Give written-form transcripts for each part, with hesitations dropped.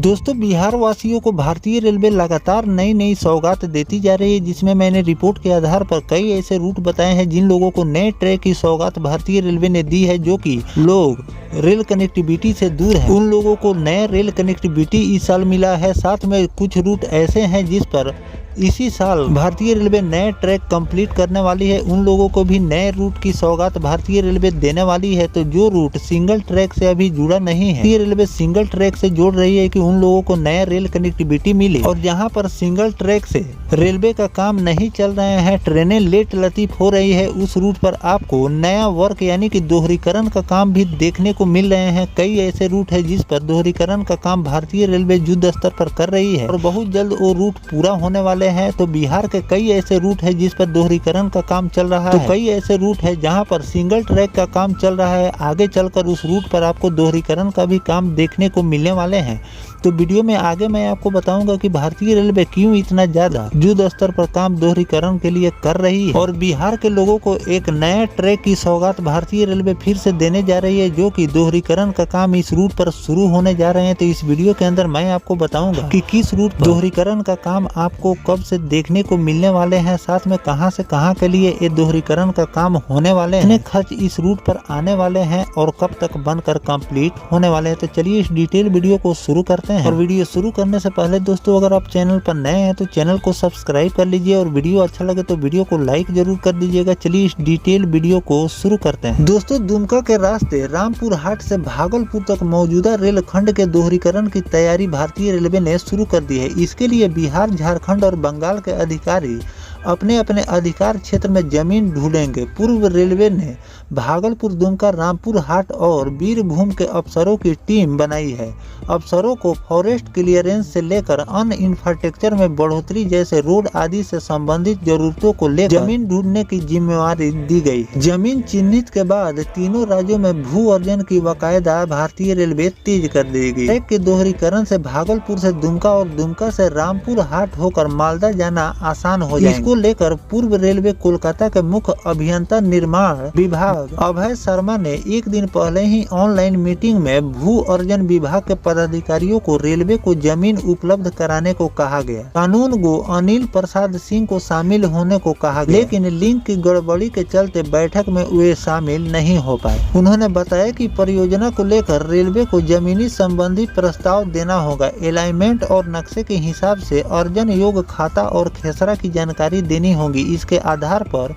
दोस्तों, बिहार वासियों को भारतीय रेलवे लगातार नई नई सौगात देती जा रही है, जिसमें मैंने रिपोर्ट के आधार पर कई ऐसे रूट बताए हैं जिन लोगों को नए ट्रैक की सौगात भारतीय रेलवे ने दी है। जो कि लोग रेल कनेक्टिविटी से दूर हैं, उन लोगों को नया रेल कनेक्टिविटी इस साल मिला है। साथ में कुछ रूट ऐसे हैं जिस पर इसी साल भारतीय रेलवे नए ट्रैक कंप्लीट करने वाली है, उन लोगों को भी नए रूट की सौगात भारतीय रेलवे देने वाली है। तो जो रूट सिंगल ट्रैक से अभी जुड़ा नहीं है, भारतीय रेलवे सिंगल ट्रैक से जोड़ रही है कि उन लोगों को नया रेल कनेक्टिविटी मिले। और जहां पर सिंगल ट्रैक से रेलवे का काम नहीं चल रहे हैं, ट्रेनें लेट लतीफ हो रही है, उस रूट पर आपको नया वर्क यानी कि दोहरीकरण का काम भी देखने को मिल रहे हैं। कई ऐसे रूट है जिस पर दोहरीकरण का काम भारतीय रेलवे युद्ध स्तर पर कर रही है और बहुत जल्द वो रूट पूरा होने वाले हैं। तो बिहार के कई ऐसे रूट है जिस पर दोहरीकरण का काम चल रहा है, तो कई ऐसे रूट है जहां पर सिंगल ट्रैक का काम चल रहा है। आगे चलकर उस रूट पर आपको दोहरीकरण का भी काम देखने को मिलने वाले हैं। तो वीडियो में आगे मैं आपको बताऊंगा कि भारतीय रेलवे क्यों इतना ज्यादा युद्ध स्तर पर काम दोहरीकरण के लिए कर रही है और बिहार के लोगों को एक नया ट्रैक की सौगात भारतीय रेलवे फिर से देने जा रही है, जो कि दोहरीकरण का काम इस रूट पर शुरू होने जा रहे हैं। तो इस वीडियो के अंदर मैं आपको बताऊंगा कि किस रूट पर दोहरीकरण का काम आपको कब से देखने को मिलने वाले हैं, साथ में कहां से कहां के लिए ये दोहरीकरण का काम होने वाले हैं, कितने खर्च इस रूट पर आने वाले हैं और कब तक बनकर कंप्लीट होने वाले हैं। तो चलिए इस डिटेल वीडियो को शुरू करते हैं। और वीडियो शुरू करने से पहले दोस्तों, अगर आप चैनल पर नए हैं तो चैनल को सब्सक्राइब कर लीजिए और वीडियो अच्छा लगे तो वीडियो को लाइक जरूर कर दीजिएगा। चलिए इस डिटेल वीडियो को शुरू करते हैं। दोस्तों, दुमका के रास्ते रामपुर हाट से भागलपुर तक मौजूदा रेल खंड के दोहरीकरण की तैयारी भारतीय रेलवे ने शुरू कर दी है। इसके लिए बिहार, झारखंड और बंगाल के अधिकारी अपने अपने अधिकार क्षेत्र में जमीन ढूंढेंगे। पूर्व रेलवे ने भागलपुर, दुमका, रामपुर हाट और बीरभूम के अफसरों की टीम बनाई है। अफसरों को फॉरेस्ट क्लियरेंस से लेकर अन्य इंफ्रास्ट्रक्चर में बढ़ोतरी जैसे रोड आदि से संबंधित जरूरतों को लेकर जमीन ढूंढने की जिम्मेवारी दी गई है। जमीन चिन्हित के बाद तीनों राज्यों में भू अर्जन की बाकायदा भारतीय रेलवे तेज कर देगी। ट्रैक के दोहरीकरण से भागलपुर से दुमका और दुमका से रामपुर हाट होकर मालदा जाना आसान हो जाएगा। इसको लेकर पूर्व रेलवे कोलकाता के मुख्य अभियंता निर्माण विभाग अभय शर्मा ने एक दिन पहले ही ऑनलाइन मीटिंग में भू अर्जन विभाग के पदाधिकारियों को रेलवे को जमीन उपलब्ध कराने को कहा गया। कानून गो अनिल प्रसाद सिंह को शामिल होने को कहा गया, लेकिन लिंक की गड़बड़ी के चलते बैठक में वे शामिल नहीं हो पाए। उन्होंने बताया कि परियोजना को लेकर रेलवे को जमीनी संबंधी प्रस्ताव देना होगा। अलाइनमेंट और नक्शे के हिसाब से अर्जन योग खाता और खेसरा की जानकारी देनी होगी। इसके आधार पर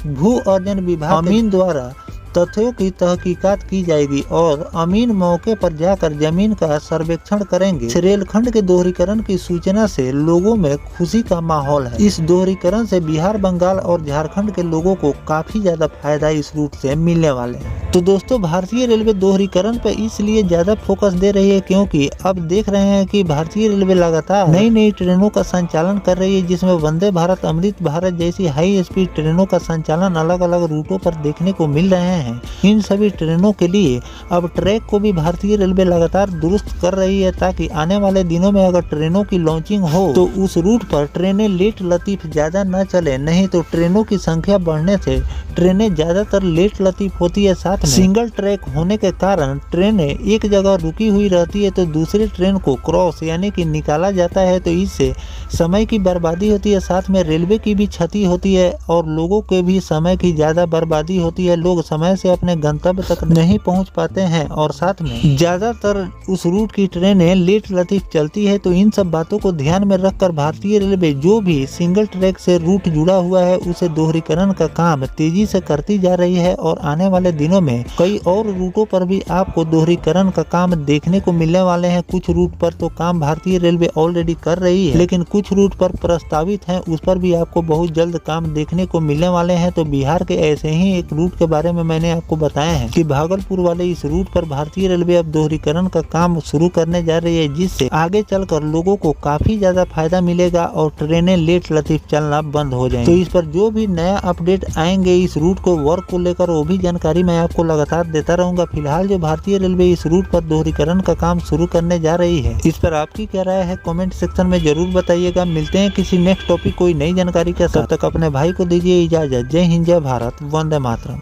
भू अर्जन विभाग अमीन द्वारा तथ्यों की तहकीकात की जाएगी और अमीन मौके पर जाकर जमीन का सर्वेक्षण करेंगे। इस रेलखंड के दोहरीकरण की सूचना से लोगों में खुशी का माहौल है। इस दोहरीकरण से बिहार, बंगाल और झारखंड के लोगों को काफी ज्यादा फायदा इस रूट से मिलने वाले हैं। तो दोस्तों, भारतीय रेलवे दोहरीकरण पर इसलिए ज्यादा फोकस दे रही है क्योंकि अब देख रहे हैं कि भारतीय रेलवे लगातार नई नई ट्रेनों का संचालन कर रही है, जिसमें वंदे भारत, अमृत भारत जैसी हाई स्पीड ट्रेनों का संचालन अलग अलग रूटों पर देखने को मिल रहे हैं। इन सभी ट्रेनों के लिए अब ट्रैक को भी भारतीय रेलवे लगातार दुरुस्त कर रही है, ताकि आने वाले दिनों में अगर ट्रेनों की लॉन्चिंग हो तो उस रूट पर ट्रेनें लेट लतीफ ज्यादा न चले। नहीं तो ट्रेनों की संख्या बढ़ने से ट्रेनें ज्यादातर लेट लतीफ होती है। साथ में सिंगल ट्रैक होने के कारण ट्रेनें एक जगह रुकी हुई रहती है तो दूसरी ट्रेन को क्रॉस यानी कि निकाला जाता है, तो इससे समय की बर्बादी होती है। साथ में रेलवे की भी क्षति होती है और लोगों के भी समय की ज्यादा बर्बादी होती है। लोग समय से अपने गंतव्य तक नहीं पहुंच पाते हैं और साथ में ज्यादातर उस रूट की ट्रेनें लेट लतीफ चलती है। तो इन सब बातों को ध्यान में रखकर भारतीय रेलवे जो भी सिंगल ट्रैक से रूट जुड़ा हुआ है उसे दोहरीकरण का काम तेजी से करती जा रही है और आने वाले दिनों में कई और रूटों पर भी आपको दोहरीकरण का काम देखने को मिलने वाले हैं। कुछ रूट पर तो काम भारतीय रेलवे ऑलरेडी कर रही है, लेकिन कुछ रूट पर प्रस्तावित है, उस पर भी आपको बहुत जल्द काम देखने को मिलने वाले हैं। तो बिहार के ऐसे ही एक रूट के बारे में मैंने आपको बताया है कि भागलपुर वाले इस रूट पर भारतीय रेलवे अब दोहरीकरण का काम शुरू करने जा रही है, जिससे आगे चलकर लोगों को काफी ज्यादा फायदा मिलेगा और ट्रेनें लेट लतीफ चलना बंद हो जाएंगी। तो इस पर जो भी नया अपडेट आएंगे इस रूट को वर्क को लेकर, वो भी जानकारी मैं आपको लगातार देता रहूंगा। फिलहाल जो भारतीय रेलवे इस रूट पर दोहरीकरण का काम शुरू करने जा रही है, इस पर आपकी क्या राय है कमेंट सेक्शन में जरूर बताइएगा। मिलते हैं किसी नेक्स्ट टॉपिक कोई नई जानकारी के साथ। तब तक अपने भाई को दीजिए इजाजत। जय हिंद, जय भारत, वंदे मातरम।